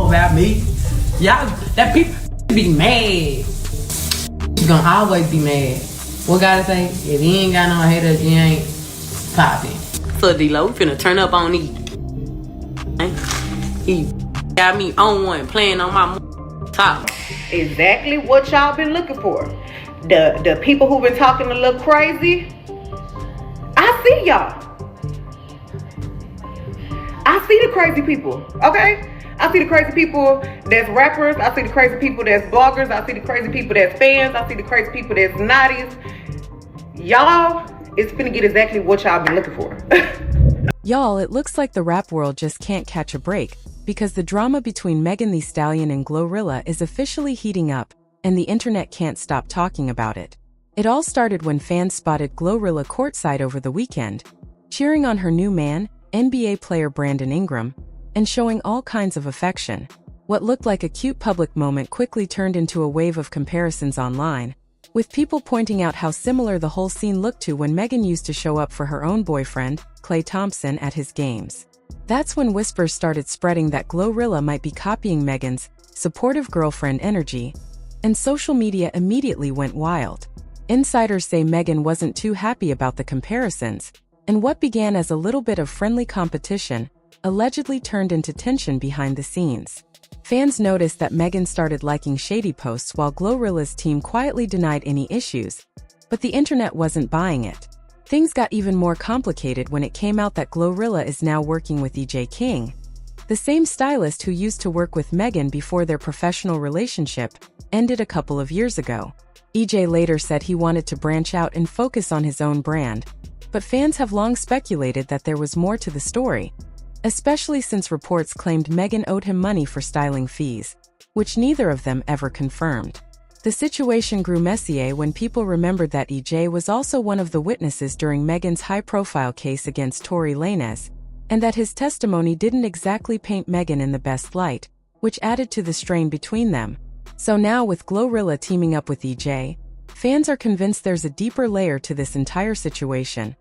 about me. Y'all, that people be mad. You gonna always be mad. What gotta say? If you ain't got no haters, you ain't popping. So D-Lo, we finna turn up on these. He got me on one, playing on my top. Exactly what y'all been looking for. The people who been talking a little crazy, I see y'all. I see the crazy people, okay? I see the crazy people that's rappers. I see the crazy people that's bloggers. I see the crazy people that's fans. I see the crazy people that's naughties. Y'all, it's finna get exactly what y'all been looking for. Y'all, it looks like the rap world just can't catch a break, because the drama between Thee Stallion and GloRilla is officially heating up, and the internet can't stop talking about it. It all started when fans spotted GloRilla courtside over the weekend, cheering on her new man, NBA player Brandon Ingram, and showing all kinds of affection. What looked like a cute public moment quickly turned into a wave of comparisons online, with people pointing out how similar the whole scene looked to when Megan used to show up for her own boyfriend, Klay Thompson, at his games. That's when whispers started spreading that GloRilla might be copying Megan's supportive girlfriend energy, and social media immediately went wild. Insiders say Megan wasn't too happy about the comparisons, and what began as a little bit of friendly competition allegedly turned into tension behind the scenes. Fans noticed that Megan started liking shady posts while GloRilla's team quietly denied any issues, but the internet wasn't buying it. Things got even more complicated when it came out that GloRilla is now working with EJ King, the same stylist who used to work with Megan before their professional relationship ended a couple of years ago. EJ later said he wanted to branch out and focus on his own brand, but fans have long speculated that there was more to the story, especially since reports claimed Megan owed him money for styling fees, which neither of them ever confirmed. The situation grew messier when people remembered that EJ was also one of the witnesses during Megan's high-profile case against Tory Lanez, and that his testimony didn't exactly paint Megan in the best light, which added to the strain between them. So now with GloRilla teaming up with EJ, fans are convinced there's a deeper layer to this entire situation,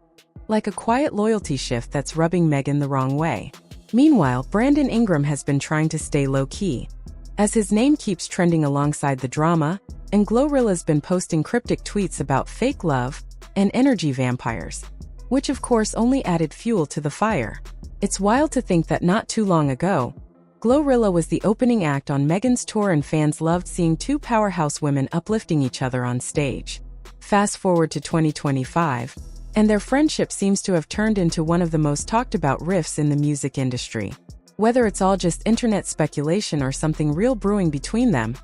like a quiet loyalty shift that's rubbing Megan the wrong way. Meanwhile, Brandon Ingram has been trying to stay low-key, as his name keeps trending alongside the drama, and GloRilla's been posting cryptic tweets about fake love and energy vampires, which of course only added fuel to the fire. It's wild to think that not too long ago, GloRilla was the opening act on Megan's tour and fans loved seeing two powerhouse women uplifting each other on stage. Fast forward to 2025, and their friendship seems to have turned into one of the most talked about riffs in the music industry. Whether it's all just internet speculation or something real brewing between them,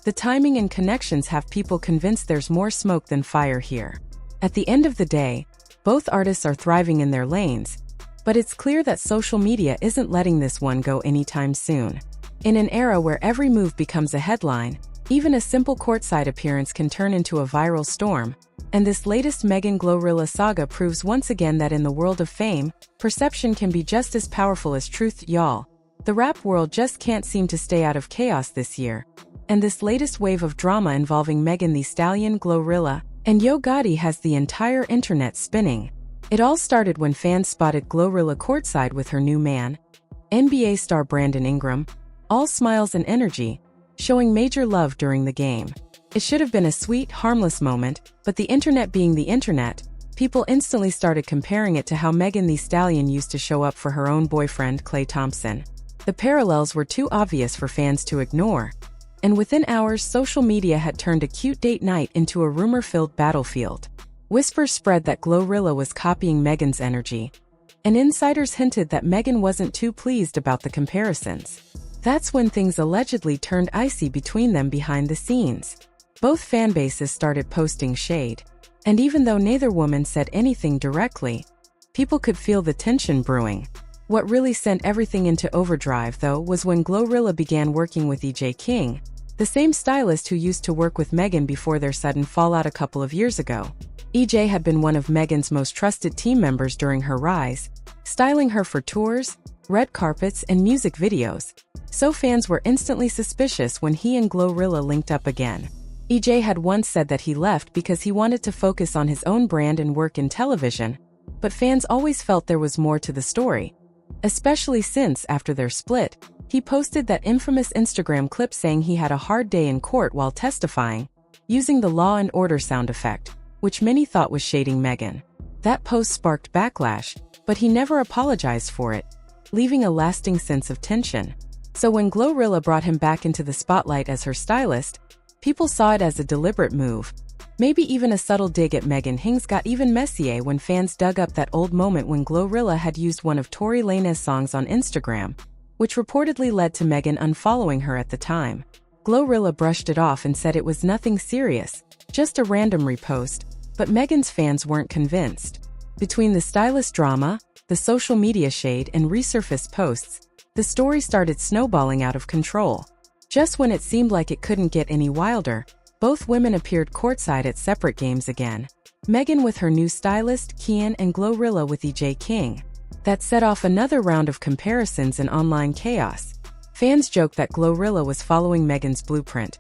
the timing and connections have people convinced there's more smoke than fire here. At the end of the day, both artists are thriving in their lanes, but it's clear that social media isn't letting this one go anytime soon. In an era where every move becomes a headline, even a simple courtside appearance can turn into a viral storm, and this latest Megan GloRilla saga proves once again that in the world of fame, perception can be just as powerful as truth, y'all. The rap world just can't seem to stay out of chaos this year, and this latest wave of drama involving Thee Stallion, GloRilla, and Yo Gotti has the entire internet spinning. It all started when fans spotted GloRilla courtside with her new man, NBA star Brandon Ingram, all smiles and energy, showing major love during the game. It should have been a sweet, harmless moment, but the internet being the internet, people instantly started comparing it to how Thee Stallion used to show up for her own boyfriend, Klay Thompson. The parallels were too obvious for fans to ignore, and within hours social media had turned a cute date night into a rumor-filled battlefield. Whispers spread that GloRilla was copying Megan's energy, and insiders hinted that Megan wasn't too pleased about the comparisons. That's when things allegedly turned icy between them behind the scenes. Both fan bases started posting shade, and even though neither woman said anything directly, people could feel the tension brewing. What really sent everything into overdrive, though, was when GloRilla began working with EJ King, the same stylist who used to work with Megan before their sudden fallout a couple of years ago. EJ had been one of Megan's most trusted team members during her rise, styling her for tours, red carpets, and music videos, so fans were instantly suspicious when he and GloRilla linked up again. EJ had once said that he left because he wanted to focus on his own brand and work in television, but fans always felt there was more to the story, especially since, after their split, He posted that infamous Instagram clip saying he had a hard day in court while testifying, using the Law and Order sound effect, which many thought was shading Megan. That post sparked backlash, but he never apologized for it, leaving a lasting sense of tension. So when GloRilla brought him back into the spotlight as her stylist, people saw it as a deliberate move, maybe even a subtle dig at Megan. Things got even messier when fans dug up that old moment when GloRilla had used one of Tory Lanez's songs on Instagram, which reportedly led to Megan unfollowing her at the time. GloRilla brushed it off and said it was nothing serious, just a random repost, but Megan's fans weren't convinced. Between the stylist drama, the social media shade, and resurfaced posts, the story started snowballing out of control. Just when it seemed like it couldn't get any wilder, both women appeared courtside at separate games again. Megan with her new stylist, Kian, and GloRilla with EJ King. That set off another round of comparisons and online chaos. Fans joked that GloRilla was following Megan's blueprint,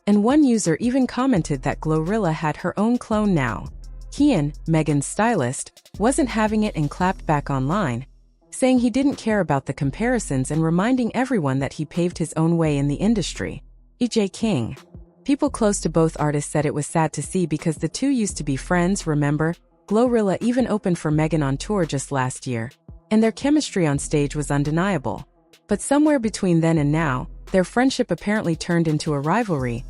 and one user even commented that GloRilla had her own clone now. Kian, Megan's stylist, wasn't having it and clapped back online, saying he didn't care about the comparisons and reminding everyone that he paved his own way in the industry. EJ King. People close to both artists said it was sad to see because the two used to be friends, remember? GloRilla even opened for Megan on tour just last year, and their chemistry on stage was undeniable. But somewhere between then and now, their friendship apparently turned into a rivalry.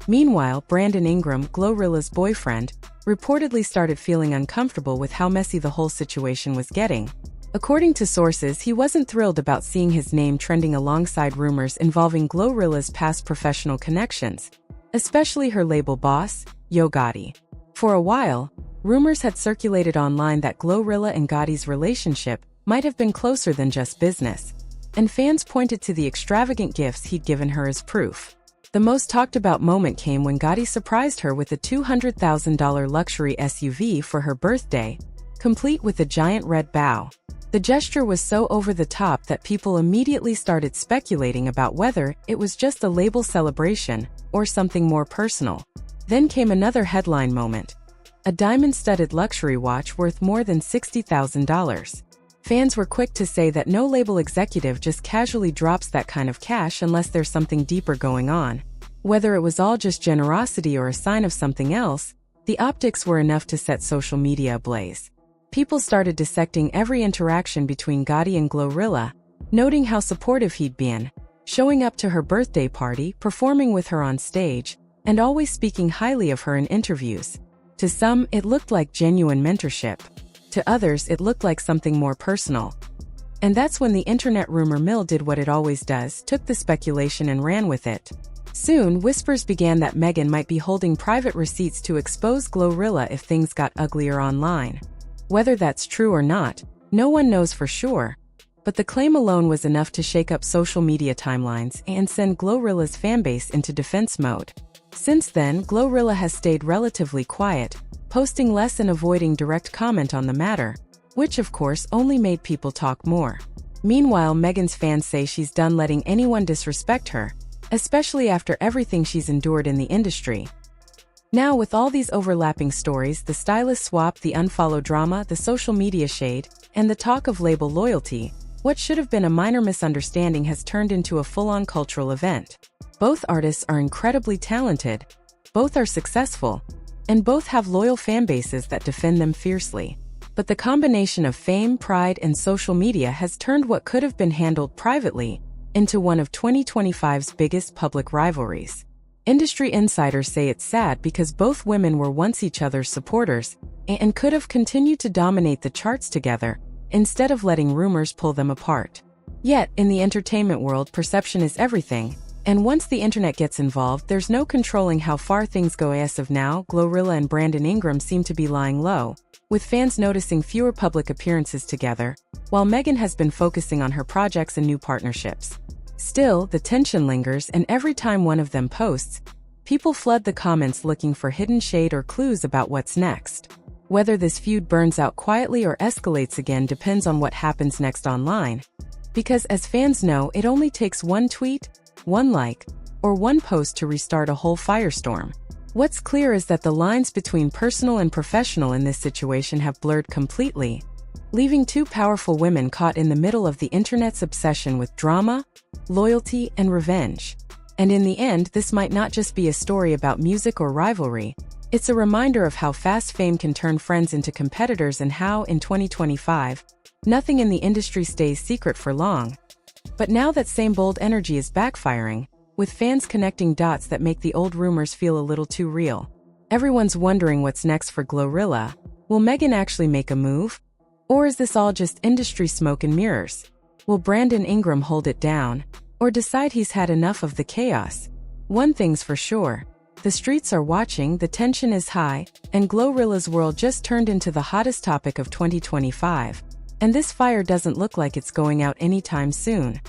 Meanwhile, Brandon Ingram, GloRilla's boyfriend, reportedly started feeling uncomfortable with how messy the whole situation was getting. According to sources, he wasn't thrilled about seeing his name trending alongside rumors involving GloRilla's past professional connections, especially her label boss, Yo Gotti. For a while, rumors had circulated online that GloRilla and Gotti's relationship might have been closer than just business, and fans pointed to the extravagant gifts he'd given her as proof. The most talked about moment came when Gotti surprised her with a $200,000 luxury SUV for her birthday, complete with a giant red bow. The gesture was so over the top that people immediately started speculating about whether it was just a label celebration or something more personal. Then came another headline moment: a diamond-studded luxury watch worth more than $60,000. Fans were quick to say that no label executive just casually drops that kind of cash unless there's something deeper going on. Whether it was all just generosity or a sign of something else, the optics were enough to set social media ablaze. People started dissecting every interaction between Gotti and GloRilla, noting how supportive he'd been, showing up to her birthday party, performing with her on stage, and always speaking highly of her in interviews. To some, it looked like genuine mentorship. To others, it looked like something more personal. And that's when the internet rumor mill did what it always does, took the speculation and ran with it. Soon, whispers began that Megan might be holding private receipts to expose GloRilla if things got uglier online. Whether that's true or not, no one knows for sure, but the claim alone was enough to shake up social media timelines and send GloRilla's fanbase into defense mode. Since then, GloRilla has stayed relatively quiet, posting less and avoiding direct comment on the matter, which of course only made people talk more. Meanwhile, Megan's fans say she's done letting anyone disrespect her, especially after everything she's endured in the industry. Now, with all these overlapping stories, the stylist swap, the unfollow drama, the social media shade, and the talk of label loyalty, what should have been a minor misunderstanding has turned into a full-on cultural event. Both artists are incredibly talented, both are successful, and both have loyal fan bases that defend them fiercely. But the combination of fame, pride, and social media has turned what could have been handled privately into one of 2025's biggest public rivalries. Industry insiders say it's sad because both women were once each other's supporters and could have continued to dominate the charts together instead of letting rumors pull them apart. Yet, in the entertainment world, perception is everything, and once the internet gets involved, there's no controlling how far things go. As of now, GloRilla and Brandon Ingram seem to be lying low, with fans noticing fewer public appearances together, while Megan has been focusing on her projects and new partnerships. Still, the tension lingers, and every time one of them posts, people flood the comments looking for hidden shade or clues about what's next. Whether this feud burns out quietly or escalates again depends on what happens next online, because as fans know, it only takes one tweet, one like, or one post to restart a whole firestorm. What's clear is that the lines between personal and professional in this situation have blurred completely, leaving two powerful women caught in the middle of the internet's obsession with drama, loyalty, and revenge. And in the end, this might not just be a story about music or rivalry. It's a reminder of how fast fame can turn friends into competitors and how, in 2025, nothing in the industry stays secret for long. But now that same bold energy is backfiring, with fans connecting dots that make the old rumors feel a little too real. Everyone's wondering what's next for GloRilla. Will Megan actually make a move? Or is this all just industry smoke and mirrors? Will Brandon Ingram hold it down? Or decide he's had enough of the chaos? One thing's for sure. The streets are watching, the tension is high, and GloRilla's world just turned into the hottest topic of 2025. And this fire doesn't look like it's going out anytime soon.